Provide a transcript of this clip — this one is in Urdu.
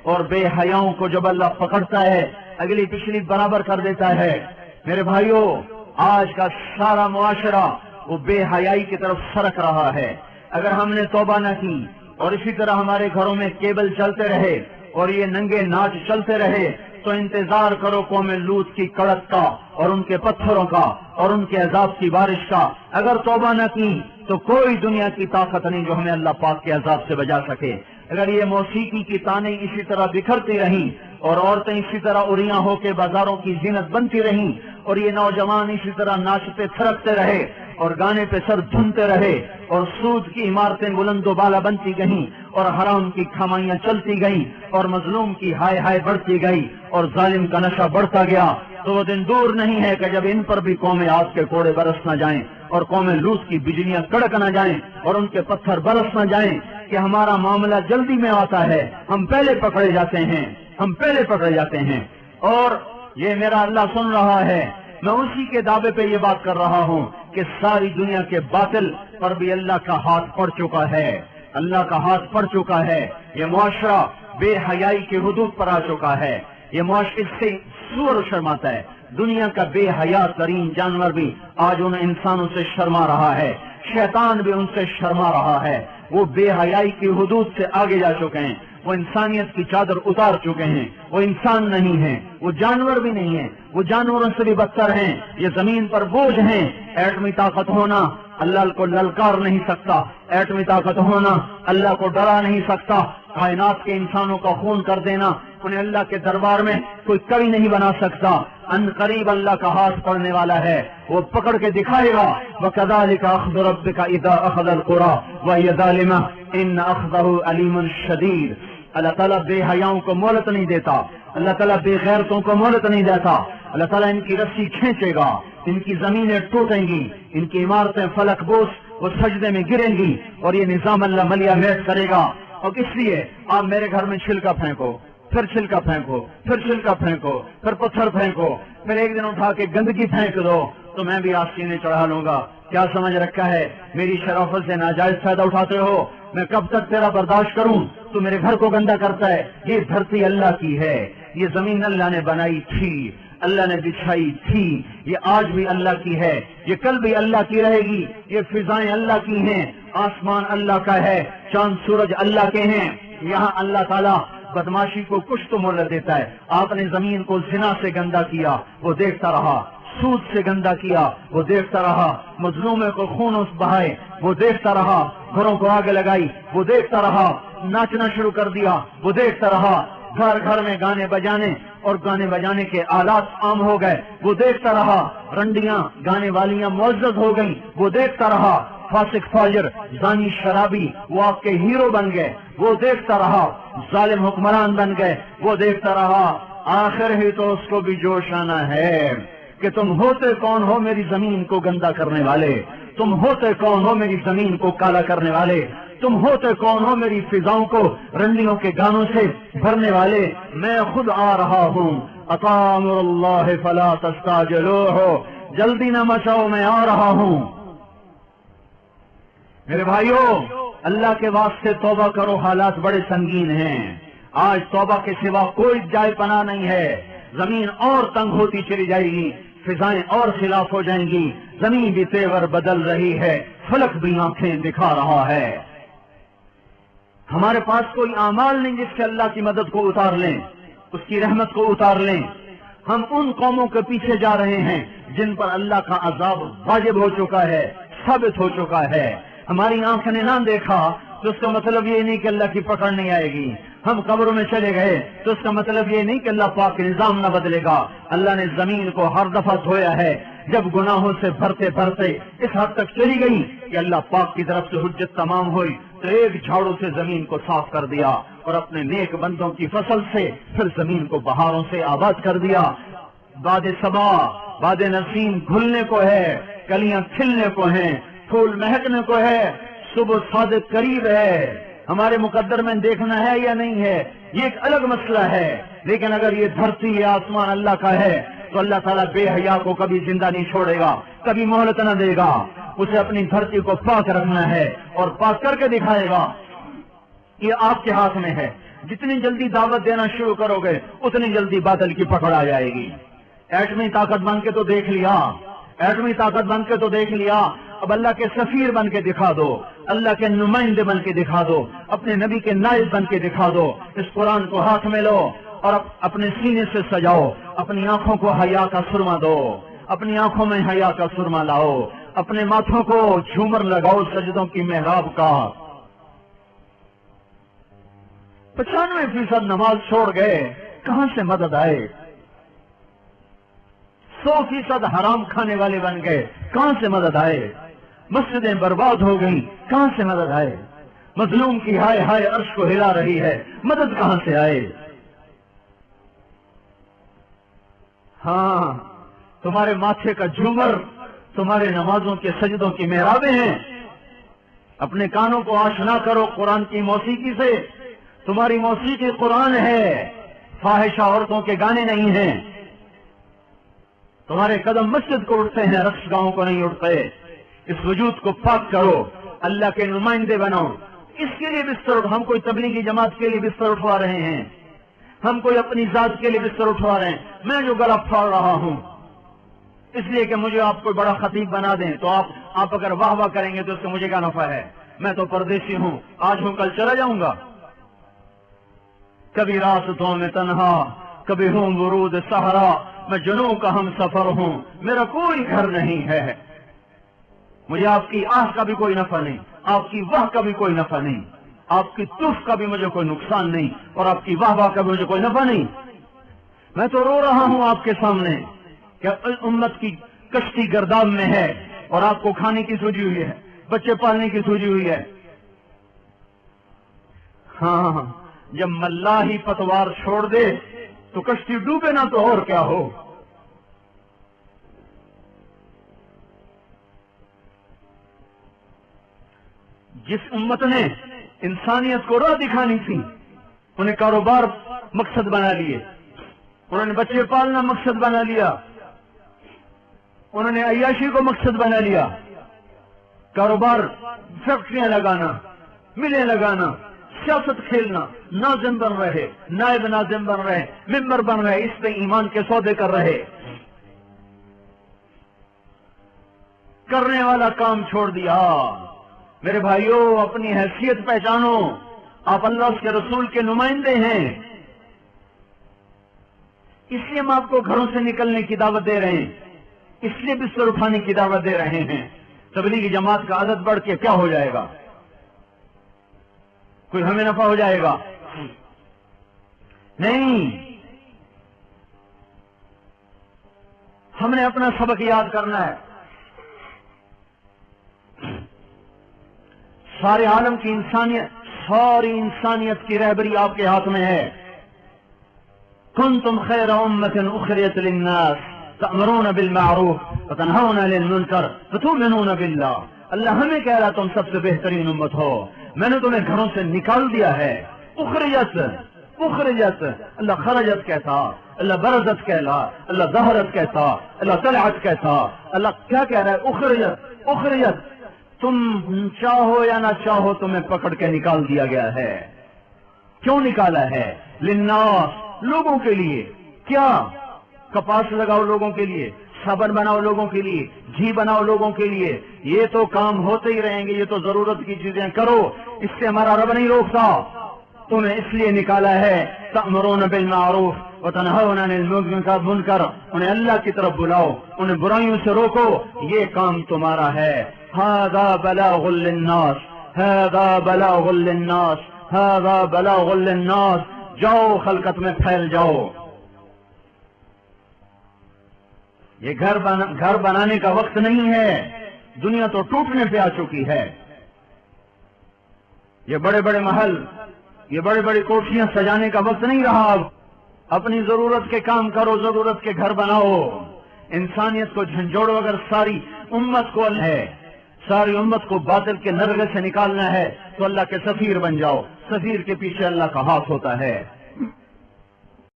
اور بے حیاؤں کو جب اللہ پکڑتا ہے اگلی پچھلی برابر کر دیتا ہے۔ میرے بھائیوں، آج کا سارا معاشرہ وہ بے حیائی کی طرف سرک رہا ہے۔ اگر ہم نے توبہ نہ کی اور اسی طرح ہمارے گھروں میں کیبل چلتے رہے اور یہ ننگے ناچ چلتے رہے تو انتظار کرو قوم لوط کی کڑک کا اور ان کے پتھروں کا اور ان کے عذاب کی بارش کا۔ اگر توبہ نہ کی تو کوئی دنیا کی طاقت نہیں جو ہمیں اللہ پاک کے عذاب سے بچا سکے۔ اگر یہ موسیقی کی تانیں اسی طرح بکھرتی رہیں اور عورتیں اسی طرح اریاں ہو کے بازاروں کی زینت بنتی رہیں اور یہ نوجوان اسی طرح ناچتے تھرکتے رہے اور گانے پہ سر دھنتے رہے اور سود کی عمارتیں بلند و بالا بنتی گئیں اور حرام کی کھمائیاں چلتی گئیں اور مظلوم کی ہائے ہائے بڑھتی گئی اور ظالم کا نشہ بڑھتا گیا، تو وہ دن دور نہیں ہے کہ جب ان پر بھی قوم عاد کے کوڑے برس نہ جائیں اور قوم لوط کی بجلیاں کڑک نہ جائیں اور ان کے پتھر برس نہ جائیں کہ ہمارا معاملہ جلدی میں آتا ہے، ہم پہلے پکڑے جاتے ہیں، ہم پہلے پکڑے جاتے ہیں۔ اور یہ میرا اللہ سن رہا ہے، میں اسی کے دعوے پہ یہ بات کر رہا ہوں کہ ساری دنیا کے باطل پر بھی اللہ کا ہاتھ پڑ چکا ہے، اللہ کا ہاتھ پڑ چکا ہے۔ یہ معاشرہ بے حیائی کے حدود پر آ چکا ہے، یہ معاشرے سے سور شرماتا ہے۔ دنیا کا بے حیا ترین جانور بھی آج ان انسانوں سے شرما رہا ہے، شیطان بھی ان سے شرما رہا ہے۔ وہ بے حیائی کی حدود سے آگے جا چکے ہیں، وہ انسانیت کی چادر اتار چکے ہیں، وہ انسان نہیں ہیں، وہ جانور بھی نہیں ہیں، وہ جانوروں سے بھی بدتر ہیں، یہ زمین پر بوجھ ہیں۔ ایٹمی طاقت ہونا اللہ کو للکار نہیں سکتا، ایٹمی طاقت ہونا اللہ کو ڈرا نہیں سکتا، کائنات کے انسانوں کا خون کر دینا انہیں اللہ کے دربار میں کوئی کبھی نہیں بنا سکتا۔ ان قریب اللہ کا ہاتھ پڑنے والا ہے، وہ پکڑ کے دکھائے گا۔ وَكَذَلِكَ أَخْذُ رَبِّكَ إِذَا أَخَذَ الْقُرَىٰ وَهِيَ ظَالِمَةٌ إِنَّ أَخْذَهُ أَلِيمٌ شَدِيدٌ۔ اللہ تعالیٰ بے حیاؤں کو مہلت نہیں دیتا، اللہ تعالیٰ بے غیرتوں کو مہلت نہیں دیتا۔ اللہ تعالیٰ ان کی رسی کھینچے گا، ان کی زمینیں ٹوٹیں گی، ان کی عمارتیں فلک بوس وہ سجدے میں گریں گی اور یہ نظام اللہ ملیا میٹ کرے گا۔ اور اس لیے آپ میرے گھر میں چھلکا پھینکو، پھر چھلکا پھینکو، پھر چھلکا پھینکو، پھر پتھر پھینکو، پھر ایک دن اٹھا کے گندگی پھینک دو تو میں بھی آستینے چڑھا لوں گا۔ کیا سمجھ رکھا ہے؟ میری شرافت سے ناجائز فائدہ اٹھاتے ہو، میں کب تک تیرا برداشت کروں؟ تو میرے گھر کو گندا کرتا ہے۔ یہ دھرتی اللہ کی ہے، یہ زمین اللہ نے بنائی تھی، اللہ نے بچھائی تھی، یہ آج بھی اللہ کی ہے، یہ کل بھی اللہ کی رہے گی، یہ فضائیں اللہ کی ہیں، آسمان اللہ کا ہے، چاند سورج اللہ کے ہیں۔ یہاں اللہ تعالیٰ بدماشی کو کچھ تو مہلت دیتا ہے۔ آپ نے زمین کو زنا سے گندا کیا، وہ دیکھتا رہا، سود سے گندا کیا، وہ دیکھتا رہا، مظلومے کو خون بہائے، وہ دیکھتا رہا، گھروں کو آگ لگائی، وہ دیکھتا رہا، ناچنا شروع کر دیا، وہ دیکھتا رہا، گھر گھر میں گانے بجانے اور گانے بجانے کے آلات عام ہو گئے، وہ دیکھتا رہا، رنڈیاں گانے والیاں معزز ہو گئیں، وہ دیکھتا رہا، فاسق فاجر زانی شرابی وہ آپ کے ہیرو بن گئے، وہ دیکھتا رہا، ظالم حکمران بن گئے، وہ دیکھتا رہا۔ آخر ہی تو اس کو بھی جوش آنا ہے کہ تم ہوتے کون ہو میری زمین کو گندا کرنے والے، تم ہوتے کون ہو میری زمین کو کالا کرنے والے، تم ہوتے کون ہو میری فضاؤں کو رنڈیوں کے گانوں سے بھرنے والے۔ میں خود آ رہا ہوں، اتی امر اللہ فلا تستعجلوہ، جلدی نہ مچاؤ، میں آ رہا ہوں۔ میرے بھائیوں، اللہ کے واسطے توبہ کرو، حالات بڑے سنگین ہیں۔ آج توبہ کے سوا کوئی جائے پناہ نہیں ہے۔ زمین اور تنگ ہوتی چلی جائے گی، فضائیں اور خلاف ہو جائیں گی، زمین بھی تیور بدل رہی ہے، فلک بھی آنکھیں دکھا رہا ہے۔ ہمارے پاس کوئی اعمال نہیں جس سے اللہ کی مدد کو اتار لیں، اس کی رحمت کو اتار لیں۔ ہم ان قوموں کے پیچھے جا رہے ہیں جن پر اللہ کا عذاب واجب ہو چکا ہے، ثابت ہو چکا ہے۔ ہماری آنکھ نے نہ دیکھا تو اس کا مطلب یہ نہیں کہ اللہ کی پکڑ نہیں آئے گی۔ ہم قبروں میں چلے گئے تو اس کا مطلب یہ نہیں کہ اللہ پاک کے نظام نہ بدلے گا۔ اللہ نے زمین کو ہر دفعہ دھویا ہے، جب گناہوں سے بھرتے بھرتے اس حد تک چلی گئی کہ اللہ پاک کی طرف سے حجت تمام ہوئی تو ایک جھاڑو سے زمین کو صاف کر دیا اور اپنے نیک بندوں کی فصل سے پھر زمین کو بہاروں سے آباد کر دیا۔ باد صبا، باد نسیم گھلنے کو ہے، کلیاں کھلنے کو ہیں، پھول مہکنے کو ہے، صبح صادق قریب ہے۔ ہمارے مقدر میں دیکھنا ہے یا نہیں ہے یہ ایک الگ مسئلہ ہے، لیکن اگر یہ دھرتی یا آسمان اللہ کا ہے تو اللہ تعالیٰ بے حیا کو کبھی زندہ نہیں چھوڑے گا، کبھی مہلت نہ دے گا۔ اسے اپنی دھرتی کو پاک رکھنا ہے اور پاک کر کے دکھائے گا۔ یہ آپ کے ہاتھ میں ہے، جتنی جلدی دعوت دینا شروع کرو گے اتنی جلدی باطل کی پکڑ آ جائے گی۔ ایٹمی طاقت بن کے تو دیکھ لیا، ایٹمی طاقت بن کے تو دیکھ لیا، اب اللہ کے سفیر بن کے دکھا دو، اللہ کے نمائندے بن کے دکھا دو، اپنے نبی کے نائب بن کے دکھا دو۔ اس قرآن کو ہاتھ میں لو اور اپنے سینے سے سجاؤ، اپنی آنکھوں کو حیا کا سرما دو، اپنی آنکھوں میں حیا کا سرما لاؤ، اپنے ماتھوں کو جھومر لگاؤ سجدوں کی محراب کا۔ 95% نماز چھوڑ گئے، کہاں سے مدد آئے؟ 100% حرام کھانے والے بن گئے، کہاں سے مدد آئے؟ مسجدیں برباد ہو گئیں، کہاں سے مدد آئے؟ مظلوم کی ہائے ہائے عرش کو ہلا رہی ہے، مدد کہاں سے آئے؟ ہاں، تمہارے ماتھے کا جھومر تمہارے نمازوں کے سجدوں کی محرابیں ہیں۔ اپنے کانوں کو آشنا کرو قرآن کی موسیقی سے، تمہاری موسیقی قرآن ہے، فاحشہ عورتوں کے گانے نہیں ہیں۔ تمہارے قدم مسجد کو اٹھتے ہیں، رقص گاہوں کو نہیں اٹھتے۔ اس وجود کو پاک کرو، اللہ کے نمائندے بنو۔ اس کے لیے بستر ہم کوئی تبلیغی جماعت کے لیے بستر اٹھوا رہے ہیں، ہم کوئی اپنی ذات کے لیے بستر اٹھوا رہے ہیں۔ میں جو گلا پھاڑ رہا ہوں اس لیے کہ مجھے آپ کو بڑا خطیب بنا دیں، تو آپ اگر واہ واہ کریں گے تو اس سے مجھے کیا نفع ہے؟ میں تو پردیسی ہوں، آج ہوں کل چلا جاؤں گا۔ کبھی راستوں میں تنہا، کبھی ہوں ورود صحرا، میں جنوں کا ہم سفر ہوں، میرا کوئی گھر نہیں ہے۔ مجھے آپ کی آہ کا بھی کوئی نفع نہیں، آپ کی واہ کا بھی کوئی نفع نہیں، آپ کی تف کا بھی مجھے کوئی نقصان نہیں، اور آپ کی واہ واہ کا بھی مجھے کوئی نفع نہیں۔ میں تو رو رہا ہوں آپ کے سامنے کہ امت کی کشتی گرداب میں ہے، اور آپ کو کھانے کی سوجی ہوئی ہے، بچے پالنے کی سوجی ہوئی ہے۔ ہاں، جب ملاح ہی پتوار چھوڑ دے تو کشتی ڈوبے نہ تو اور کیا ہو۔ جس امت نے انسانیت کو راہ دکھانی تھی، انہیں کاروبار مقصد بنا لیے، انہوں نے بچے پالنا مقصد بنا لیا، انہوں نے عیاشی کو مقصد بنا لیا، کاروبار، فیکٹریاں لگانا، ملیں لگانا، سیاست کھیلنا، ناظم بن رہے، نائب ناظم بن رہے، ممبر بن رہے، اس پہ ایمان کے سودے کر رہے۔ کرنے والا کام چھوڑ دیا۔ میرے بھائیوں، اپنی حیثیت پہچانو، آپ اللہ اس کے رسول کے نمائندے ہیں۔ اس لیے ہم آپ کو گھروں سے نکلنے کی دعوت دے رہے ہیں، اس لیے بستر اٹھانے کی دعوت دے رہے ہیں۔ تبلیغی جماعت کا عدد بڑھ کے کیا ہو جائے گا؟ کوئی ہمیں نفع ہو جائے گا؟ نہیں، ہم نے اپنا سبق یاد کرنا ہے۔ سارے عالم کی انسانیت، ساری انسانیت کی رہبری آپ کے ہاتھ میں ہے۔ کنتم خیر امۃ اخرجت للناس تأمرون بالمعروف وتنہون عن المنکر وتؤمنون باللہ۔ اللہ ہمیں کہہ رہا تم سب سے بہترین امت ہو، میں نے تمہیں گھروں سے نکال دیا ہے۔ اخرجت، اللہ خرجت کہتا، اللہ برزت کہلا، اللہ ظہرت کہتا، اللہ طلعت کہتا، اللہ کیا کہہ رہا ہے؟ اخرجت، تم چاہو یا نہ چاہو تمہیں پکڑ کے نکال دیا گیا ہے۔ کیوں نکالا ہے؟ للناس، لوگوں کے لیے۔ کیا؟ کپاس لگاؤ لوگوں کے لیے، صابن بناؤ لوگوں کے لیے، گھی بناؤ لوگوں کے لیے، یہ تو کام ہوتے ہی رہیں گے، یہ تو ضرورت کی چیزیں کرو، اس سے ہمارا رب نہیں روکتا۔ تمہیں اس لیے نکالا ہے تأمرون بالمعروف وتنہون عن المنکر، انہیں اللہ کی طرف بلاؤ، انہیں برائیوں سے روکو، یہ کام تمہارا ہے۔ ھذا بلاغ للناس، ھذا بلاغ للناس، ھذا بلاغ للناس، جاؤ خلقت میں پھیل جاؤ۔ یہ گھر بنانے کا وقت نہیں ہے، دنیا تو ٹوٹنے پہ آ چکی ہے۔ یہ بڑے بڑے محل، یہ بڑی بڑی کوٹھیاں سجانے کا وقت نہیں رہا۔ اب اپنی ضرورت کے کام کرو، ضرورت کے گھر بناؤ۔ انسانیت کو جھنجھوڑو، اگر ساری امت کو ہے، ساری امت کو باطل کے نرغے سے نکالنا ہے تو اللہ کے سفیر بن جاؤ۔ سفیر کے پیچھے اللہ کا ہاتھ ہوتا ہے۔